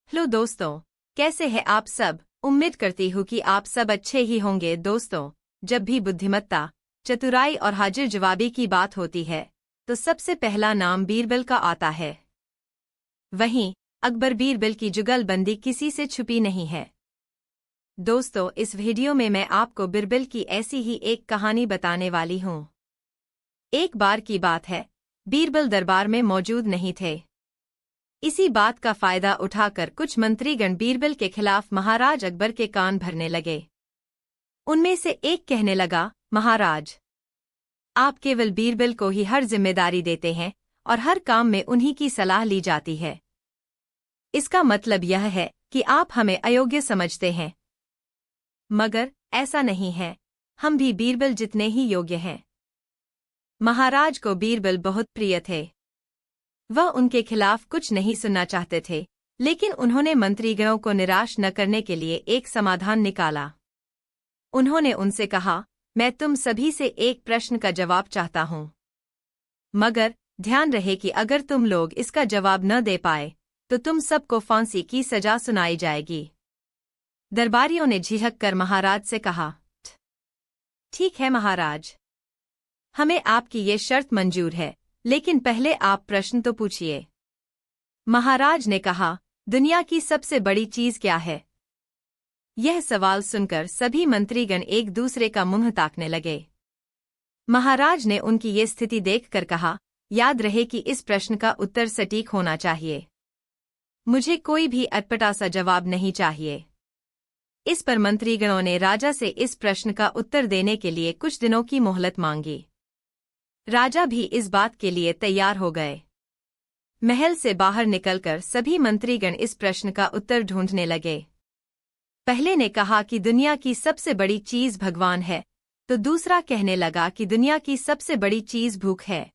Hello दोस्तों, कैसे हैं आप सब। उम्मीद करती हूँ कि आप सब अच्छे ही होंगे। दोस्तों, जब भी बुद्धिमत्ता, चतुराई और हाजिर जवाबी की बात होती है तो सबसे पहला नाम बीरबल का आता है। वहीं अकबर बीरबल की जुगलबंदी किसी से छुपी नहीं है। दोस्तों, इस वीडियो में मैं आपको बीरबल की ऐसी ही एक कहानी बताने वाली हूँ। एक बार की बात है, बीरबल दरबार में मौजूद नहीं थे। इसी बात का फायदा उठाकर कुछ मंत्रीगण बीरबल के खिलाफ महाराज अकबर के कान भरने लगे। उनमें से एक कहने लगा, महाराज, आप केवल बीरबल को ही हर जिम्मेदारी देते हैं और हर काम में उन्हीं की सलाह ली जाती है। इसका मतलब यह है कि आप हमें अयोग्य समझते हैं। मगर ऐसा नहीं है, हम भी बीरबल जितने ही योग्य हैं। महाराज को बीरबल बहुत प्रिय थे। वह उनके खिलाफ कुछ नहीं सुनना चाहते थे, लेकिन उन्होंने मंत्रीगणों को निराश न करने के लिए एक समाधान निकाला। उन्होंने उनसे कहा, मैं तुम सभी से एक प्रश्न का जवाब चाहता हूँ, मगर ध्यान रहे कि अगर तुम लोग इसका जवाब न दे पाए तो तुम सबको फांसी की सजा सुनाई जाएगी। दरबारियों ने झिझक कर महाराज से कहा, ठीक है महाराज, हमें आपकी ये शर्त मंजूर है, लेकिन पहले आप प्रश्न तो पूछिए। महाराज ने कहा, दुनिया की सबसे बड़ी चीज क्या है। यह सवाल सुनकर सभी मंत्रीगण एक दूसरे का मुंह ताकने लगे। महाराज ने उनकी ये स्थिति देखकर कहा, याद रहे कि इस प्रश्न का उत्तर सटीक होना चाहिए। मुझे कोई भी अटपटा सा जवाब नहीं चाहिए। इस पर मंत्रीगणों ने राजा से इस प्रश्न का उत्तर देने के लिए कुछ दिनों की मोहलत मांगी। राजा भी इस बात के लिए तैयार हो गए। महल से बाहर निकलकर सभी मंत्रीगण इस प्रश्न का उत्तर ढूंढने लगे। पहले ने कहा कि दुनिया की सबसे बड़ी चीज भगवान है, तो दूसरा कहने लगा कि दुनिया की सबसे बड़ी चीज भूख है।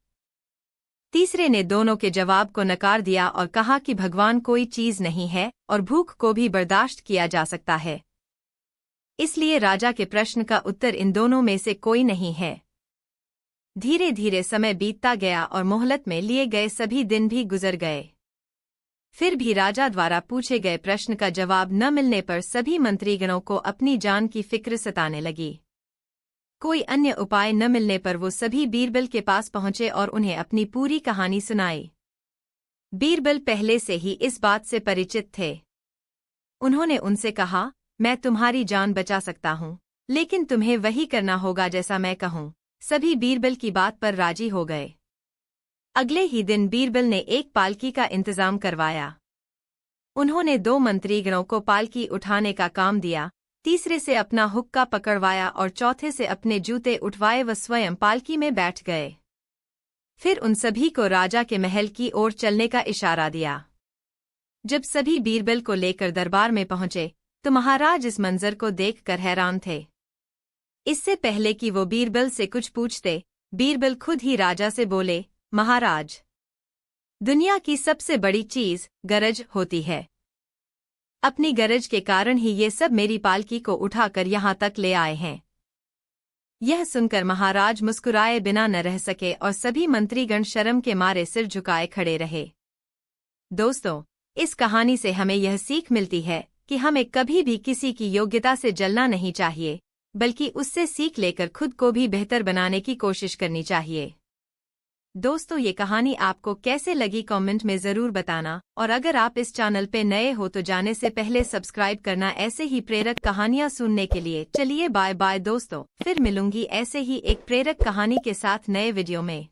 तीसरे ने दोनों के जवाब को नकार दिया और कहा कि भगवान कोई चीज नहीं है और भूख को भी बर्दाश्त किया जा सकता है। इसलिए राजा के प्रश्न का उत्तर इन दोनों में से कोई नहीं है। धीरे धीरे समय बीतता गया और मोहलत में लिए गए सभी दिन भी गुजर गए। फिर भी राजा द्वारा पूछे गए प्रश्न का जवाब न मिलने पर सभी मंत्रीगणों को अपनी जान की फिक्र सताने लगी। कोई अन्य उपाय न मिलने पर वो सभी बीरबल के पास पहुंचे और उन्हें अपनी पूरी कहानी सुनाई। बीरबल पहले से ही इस बात से परिचित थे। उन्होंने उनसे कहा, मैं तुम्हारी जान बचा सकता हूँ, लेकिन तुम्हें वही करना होगा जैसा मैं कहूँ। सभी बीरबल की बात पर राजी हो गए। अगले ही दिन बीरबल ने एक पालकी का इंतजाम करवाया। उन्होंने 2 मंत्रीगणों को पालकी उठाने का काम दिया, तीसरे से अपना हुक्का पकड़वाया और चौथे से अपने जूते उठवाए व स्वयं पालकी में बैठ गए। फिर उन सभी को राजा के महल की ओर चलने का इशारा दिया। जब सभी बीरबल को लेकर दरबार में पहुंचे तो महाराज इस मंजर को देखकर हैरान थे। इससे पहले कि वो बीरबल से कुछ पूछते, बीरबल खुद ही राजा से बोले, महाराज, दुनिया की सबसे बड़ी चीज गरज होती है। अपनी गरज के कारण ही ये सब मेरी पालकी को उठाकर यहाँ तक ले आए हैं। यह सुनकर महाराज मुस्कुराए बिना न रह सके और सभी मंत्रीगण शर्म के मारे सिर झुकाए खड़े रहे। दोस्तों, इस कहानी से हमें यह सीख मिलती है कि हमें कभी भी किसी की योग्यता से जलना नहीं चाहिए, बल्कि उससे सीख लेकर खुद को भी बेहतर बनाने की कोशिश करनी चाहिए। दोस्तों, ये कहानी आपको कैसे लगी कमेंट में ज़रूर बताना, और अगर आप इस चैनल पे नए हो तो जाने से पहले सब्सक्राइब करना ऐसे ही प्रेरक कहानियाँ सुनने के लिए। चलिए बाय बाय दोस्तों, फिर मिलूंगी ऐसे ही एक प्रेरक कहानी के साथ नए वीडियो में।